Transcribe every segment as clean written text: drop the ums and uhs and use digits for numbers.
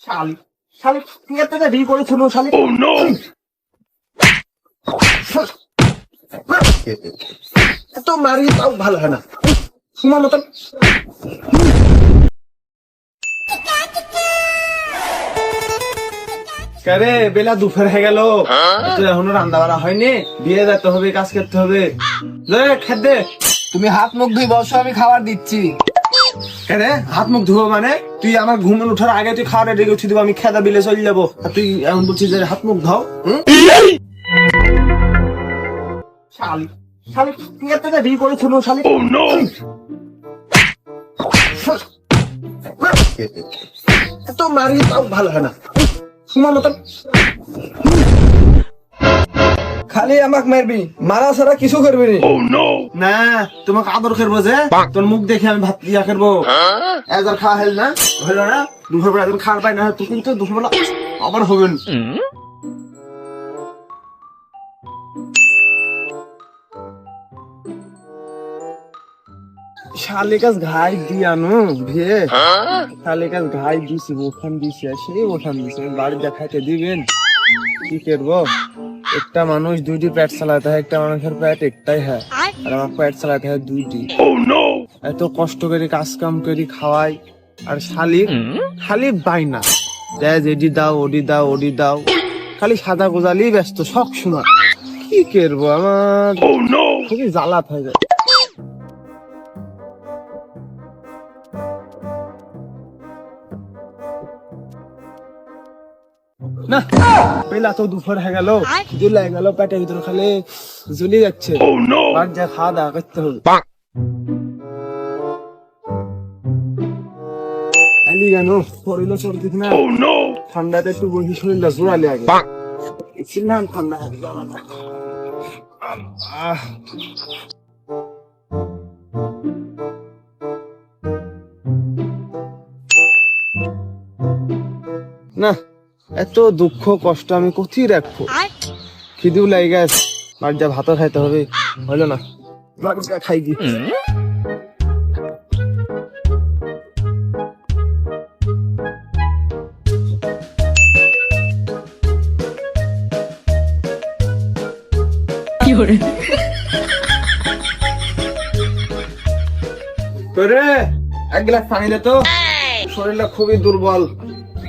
শালি শালি তুই একটা বিয়ে করেছিল শালি। এত মারি তাও ভালো হয় না, সময় মতন। রে বেলা দুপুর হয়ে গেল, এখনো রান্না বাড়া হয়নি, বিয়ে যেতে হবে, কাজ করতে হবে। খেতে তুমি হাত মুখ ধুই বসো, আমি খাবার দিচ্ছি। রে হাত মুখ ধুবো মানে? তুই আমার ঘুম ওঠার আগে তুই খাওয়া রেডি করছি দেবো, আমি খেদা বিলে চলে যাবো, আর তুই এমন বলছিস যে হাত মুখ ধাও। শালি শালি তুই একটা বিয়ে করেছিল শালি। এত মারি তাও ভালো হয় না, সময় মতন। খালি আমাকে মারবি, মারা ছাড়া কিছু করবি না তোমাকে আদর করবো যে, তোর মুখ দেখে আমি ভাত ইয়া করবো। এবার খাওয়া হল না, হলো না, দুপুর বেলা একদম খাওয়ার পাই না, তুই কিন্তু দুপুর বেলা আবার হবেন। শালি কাজ ঘাই দিয়ানো ভিয়ে, শালি কাজ ঘাই দিছি, ওখান দিছি, সেই ওখান দিছি, বাড়ি দেখাইতে দিবেন কি করবো? একটা মানুষ দুইটি পেট চালাতে হয়, একটা মানুষের পেট একটাই হয়, আর আমার পেট চালাতে হয় দুইটি। এত কষ্ট করে কাজ কাম করে খাওয়াই, আর শালি খালি বাইনা এডি দাও ওডি দাও ওডি দাও, খালি সাদা গোজালি ব্যস্ত সব সময়। কি করবো, আমার খুবই জ্বালা হয়ে যায়। না পেলা তো দুপুর হয়ে গেল, খিদে লেগে গেল, পেটের ভিতরে খালি জ্বলি যাচ্ছে, আর যা খাওয়া দাওয়া করতে হবে। কেন শরীরও চলতিস না, ঠান্ডাতে একটু বসে শরীরটা জোরালে আগে ছিলাম, ঠান্ডা না। এত দুঃখ কষ্ট আমি কোথায় রাখবো, খিদেও লাগে গেছে, আর যা ভাতও খাইতে হবে, হলো না খাই কি। তোরে এক গ্লাস পানি দে তো, শরীরটা খুবই দুর্বল,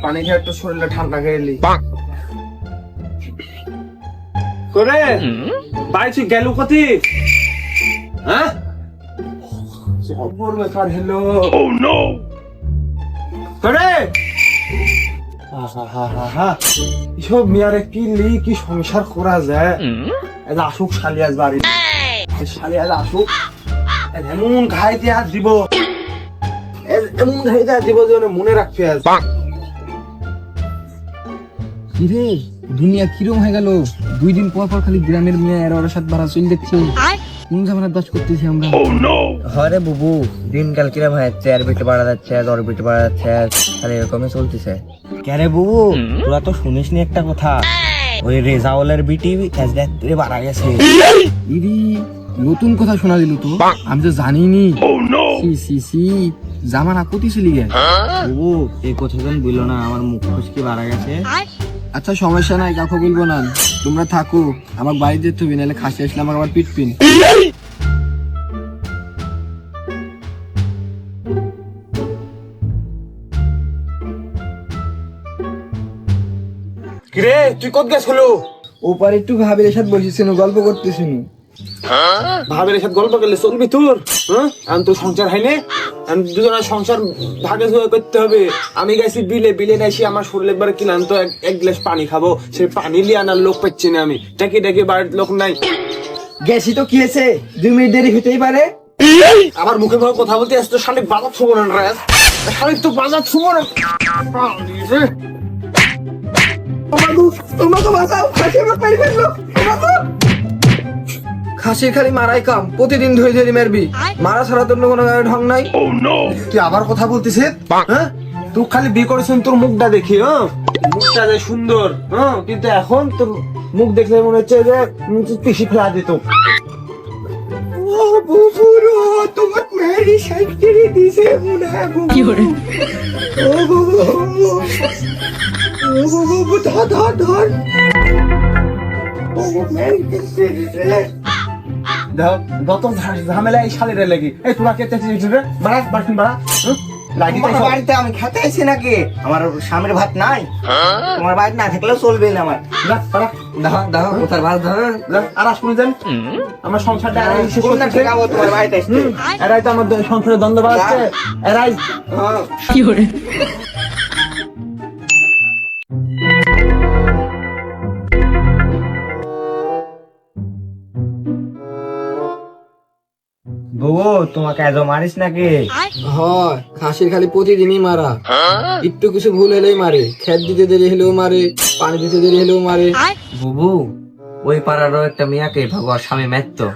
পানি খেয়ে একটু শরীরটা ঠান্ডা খেয়ে এলি। তোরে বাইছি গেল কতি, হ্যাঁ বেকার হেলো তোরে। এসব মেয়ারে কি লি কি সংসার করা যায়। আসুক শালি আজ বাড়ি, শালি আজ আসুক, এমন ঘাই দিয়ে হাত দিব, এমন ঘাই দিয়ে দিব যে মনে রাখবে আজ। রে দুনিয়া কিরম হয়ে গেল, 2 দিন পর পর খালি গ্রামের মেয়ে আর ওর সাথে বাড়া চল দেখছি, কোন জামানার বাস করতেছি আমরা। হরে বুবু, দিনকাল কিরম হয়েছে, আর বেটে বাড়া যাচ্ছে, আর বেটে বাড়া যাচ্ছে, আর এরকমই চলতেছে। কে বুবু, তোরা তো শুনিস নি একটা কথা, ওই রেজাউলের বিটি আজ রাত্রে মারা গেছে। ইরি নতুন কথা শোনা দিল তো, আমি তো জানিনি। সি সি সি জামানা কোটি চলি গে। বুবু এই কথা যেন বললো না, আমার মুখ খুশকি মারা গেছে। আচ্ছা সমস্যা নাই, কাকু বলবো না, তোমরা থাকো, আমার বাড়ি যেতে হবে, নাহলে খাসি আসলে আমাকে আবার পিটপিন। কিরে তুই কত গেছিল? ওপারে একটু ভাবির সাথে বসেছিল, গল্প করতেছিল। ভাবের সাথে গল্প করলে চলবি তোর? হ্যাঁ আমি তো সংসার হয়নি, আমি দুজনের সংসার ভাগে করতে হবে। আমি গেছি বিলে, বিলে এসে আমার শরীর একবার ক্লান্ত, এক গ্লাস পানি খাবো, সেই পানি নিয়ে আনার লোক পাচ্ছি না আমি, ডাকি ডাকি বাড়ির লোক নাই। গেছি তো কি হয়েছে, 2 মিনিট দেরি হতেই পারে। আবার মুখে মুখে কথা বলতে আসতো, শালিক বাজার ছুবো না রে, শালিক তো বাজার ছুবো না। তোমাকে বাঁচাও, খাসি আমাকে মেরে ফেললো, তোমাকে। খাসির খালি মারাই কাম, প্রতিদিন ধরে ধরে মারবি, মারা ছাড়া তোর কোনো ঢং নাই। তুই আবার কথা বলতেছিস? হ্যাঁ তুই খালি বিয়ে করেছেন তোর মুখটা দেখি, হ্যাঁ মুখটা যে সুন্দর, হ্যাঁ কিন্তু এখন তোর মুখ দেখলে মনে হচ্ছে যে পিসি ফেলা দিত। তোমাকে মেরে সাইড করে দিয়েছে মনে হয় বুবু। ও বুবু, ও বুবু, ধর ধর ধর। বুবু মেরে দিয়েছে। যত ঝামেলা এই শালিরে লাগি। এই তোরা কে চেঁচিয়েছিস রে? বাড়া বাড়ি বাড়া। লাগি তাই তোমার বাড়িতে আমি খেতে আইছি নাকি? আমার স্বামীর ভাত নাই? তোমার বাড়িতে না থাকলেও চলবে না আমার। দেখো দেখো কোথার ভাত ধরো। আর আসুন যান। আমার সংসারটা এরাই শেষ কোন না করতেছে। ঠেকাবো তোমার বাড়িতে আসতে? এরাই তো আমার সংসারের দ্বন্দ্ব বাড়াচ্ছে। এরাই হ্যাঁ। বুবু তোমাকে এত মারিস নাকি? হয়, খাসির খালি প্রতিদিনই মারা। একটু কিছু ভুল হলেই মারে, খেত দিতে দেরি হলেও মারে, পানি দিতে দেরি হলেও মারে। বুবু ওই পাড়ারও একটা মেয়াকে ভাগর স্বামী ম্যাথতো,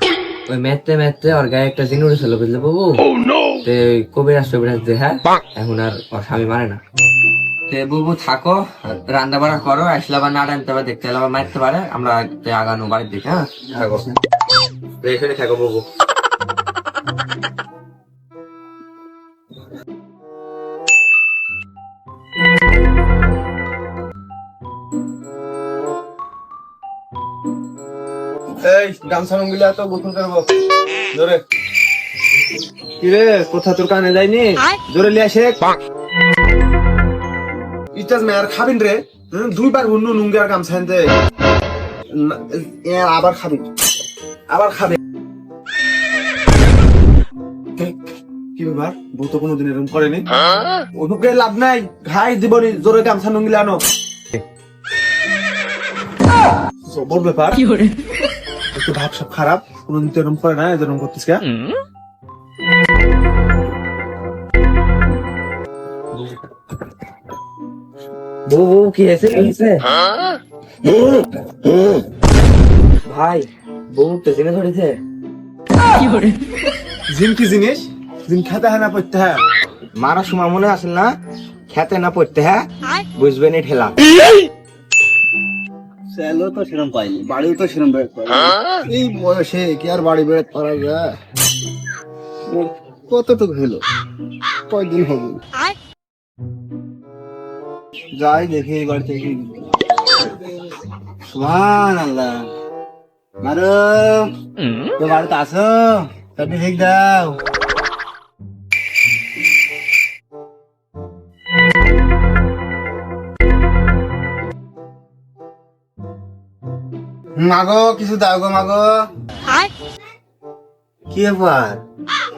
ওই ম্যাথতে ম্যাথতে ওর গায়ে একটা জিন উঠেছিল বুঝলে বুবু। তে কবিরাজ টবিরাজ যে হ্যাঁ এখন আর ওর স্বামী মারে না। তে বুবু থাকো, রান্না বাড়া করো, আসলে আবার না টানতে পারে, দেখতে আবার মারতে পারে, আমরা আগানো বাড়ির দিকে। হ্যাঁ থাকো, এখানে থাকো বুবু। এই গামছা রঙিলা তো গোসল করবো জোরে। কি রে কোথা তোর কানে যায়নি? জোরে লিয়ে আসে। ইটাজ মেয়ার খাবিন রে? দুইবার হুন্নু নুঙ্গি আর গামছা আনতে। আবার খাবি, আবার খাবি। কি ব্যাপার? বউ তো কোনোদিন এরকম করেনি। ওকে লাভ নাই, ঘাই দিবনি। জোরে গামছা নুঙ্গিলা আনো। জবর ব্যাপার। একটু ভাব সব খারাপ, কোনদিন তো এরকম করে না, এরকম করতিস কে? বুবু কি হয়েছে? ভাই বুবু তো জিনে ধরেছে। জিন কি জিনিস? জিন খেতে হয় না পড়তে হয়? মারার সময় মনে আসেন না, খেতে না পড়তে হ্যাঁ বুঝবেন এই ঠেলা। স্যালো তো সেরকম পাইনি, বাড়িও তো সেরকম বেড়ে পাইনি। এই বয়সে কি আর বাড়ি বেড়ে পারা যায়? কতটুকু হলো, কয়দিন হবে? যাই দেখি এই বাড়ি থেকে। সুবহানাল্লাহ, মারো তো বাড়িতে আসো, তাকে ঠিক দাও। মাগো কিছু দাও গো মাগো। কি ব্যাপার?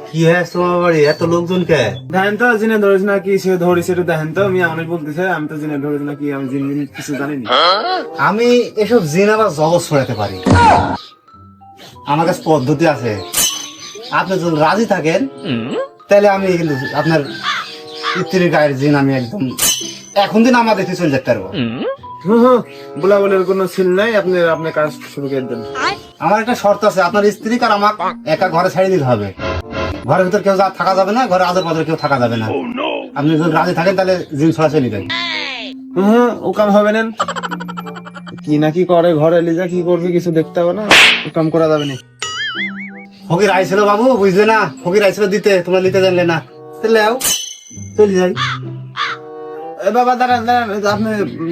কি হ্যাঁ তোমার বাড়ি এত লোকজন কে? দেখেন তো জিনে ধরিস না কি সে ধরিস, একটু দেখেন তো। আমি অনেক বলতেছে আমি তো জিনে ধরিস না কি, আমি জিন জিন কিছু জানিনি। আমি এসব জিন আবার জগৎ ছড়াতে পারি, আমার কাছে পদ্ধতি আছে। আপনি যদি রাজি থাকেন তাহলে আমি কিন্তু আপনার স্ত্রীর গায়ের জিন আমি একদম এখন দিন আমার দেখে চলে যেতে পারবো। বলা বলের কোনো সিল নাই, আপনি আপনার কাজ শুরু করে দেন। আমার একটা শর্ত আছে, আপনার স্ত্রী আর আমার একা ঘরে ছেড়ে দিতে হবে। ঘরের ভিতর কেউ থাকা যাবে না, ঘরে আদর পাদর কেউ থাকা যাবে না। আপনি যদি রাজি থাকেন তাহলে জিন ছড়া চলে যায়। ও কাম হবে না। কি না কি করে ঘরে লিজা, কি করবি কিছু দেখতে হবে না, ও কাম করা যাবে না। ফকির আইছিল বাবু, বুঝলে না? ফকির আইছিল দিতে, তোমরা নিতে জানলে না। তাহলে চলে যাই। এ বাবা দাঁড়ান দাঁড়ান, আপনি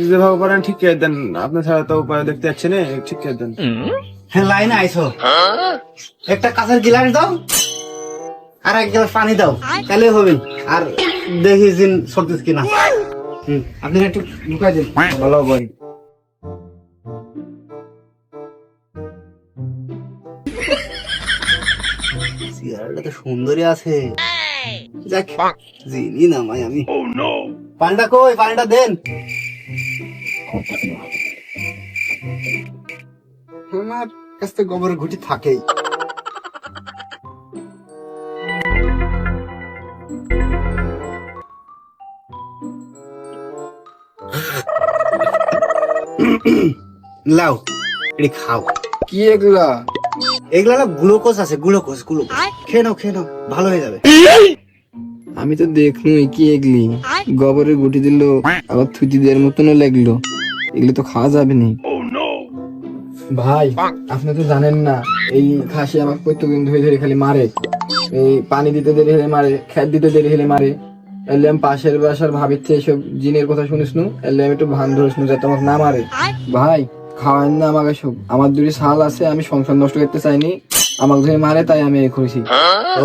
যেভাবে করেন ঠিক করে দেন। আপনি ছাড়া তো উপায় দেখতে যাচ্ছে না, ঠিক করে দেন। হ্যাঁ লাইনে আইছো, একটা কাঁচের গিলাস দাও আর এক গ্লাস পানি দাও, তাহলে হবে। আর দেখি জিন সরতেছ কিনা। আপনি একটু ঢুকাই দিন। ভালো বই চেহারাটা তো সুন্দরী আছে। যাক জিনি নামাই আমি। পানিটা কই? পানিটা দেন। আমার কাছে গোবরের ঘুটি থাকেই। লাও এটি খাও। কি এগুলা? এগুলা না গ্লুকোজ আছে, গ্লুকোজ গ্লুকোজ। খেয়ে নাও খেয়ে নাও, ভালো হয়ে যাবে। আমি তো দেখনুই কি এগলি, গোবরের গুটি দিল আবার থুতি দেওয়ার মতনও লাগলো। এগুলো তো খাওয়া যাবে না। ভাই আপনি তো জানেন না, এই খাসি আমাকে প্রত্যেকদিন ধরে ধরে খালি মারে। এই পানি দিতে দেরি হলে মারে, খেত দিতে দেরি হলে মারে। এলে আমি পাশের বাসার ভাবির থেকে এসব জিনের কথা শুনিস নু, এলে আমি একটু ভান ধরিস নু যাতে আমাকে না মারে। ভাই খাওয়ান না আমাকে সব, আমার দুটি সাল আছে, আমি সংসার নষ্ট করতে চাইনি, আমাকে ধরে মারে তাই আমি এই করেছি।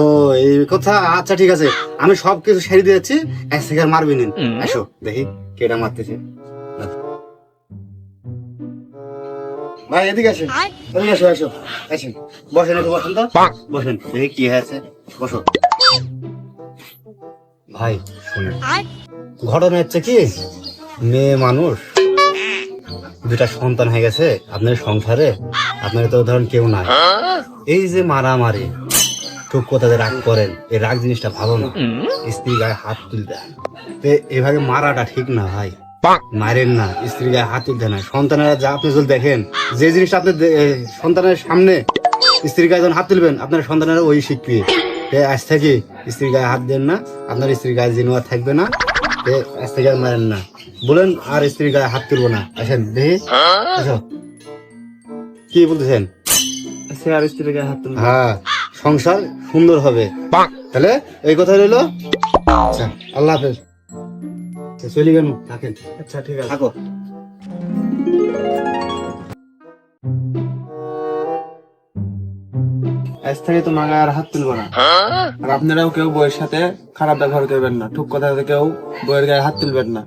ও এই কথা, আচ্ছা ঠিক আছে, আমি সব কিছু সেরে দিয়েছি, এক সেকেন্ড মারবি নিন। আসো দেখি কেটা মারতেছে। ভাই এদিকে আসেন, এদিকে আসো, আসো আসেন, বসেন, একটু বসেন তো, বসেন দেখি কি হয়েছে, বসো। ভাই শুনেন, ঘটনা হচ্ছে কি, মেয়ে মানুষ, দুটা সন্তান হয়ে গেছে আপনার সংসারে, আপনার তো ধরেন কেউ নাই, এই যে মারামারি টুক কথা যে রাগ করেন, এই রাগ জিনিসটা ভালো না, স্ত্রী গায়ে হাত তুলতে হয়। তো এভাবে মারাটা ঠিক না ভাই, মারেন না, স্ত্রী গায়ে হাত তুলতে না। সন্তানেরা যা আপনি যদি দেখেন, যে জিনিসটা আপনি সন্তানের সামনে স্ত্রীর গায়ে যখন হাত তুলবেন, আপনার সন্তানেরা ওই শিখবে। আজ থেকে স্ত্রীর গায়ে হাত দেন না, আপনার স্ত্রীর গায়ে জিনু আর থাকবে না। আজ থেকে আর মারেন না, বলেন আর স্ত্রীর গায়ে হাত তুলবো না। আসেন দেখি, আসো কি বলতেছেন? সে আর স্ত্রীর গায়ে হাত তুলবে। হ্যাঁ, সংসার সুন্দর হবে। তাহলে এই কথা রইলো। আচ্ছা, আল্লাহ হাফেজ। চলে গেল, থাকেন। আচ্ছা ঠিক আছে। থাকো। আজ থেকে তো মাগায় আর হাত তুলবো না। আর আপনারাও কেউ বইয়ের সাথে খারাপ ব্যবহার করবেন না, ঠুক কথা কেউ বইয়ের গায়ে হাত তুলবেন না।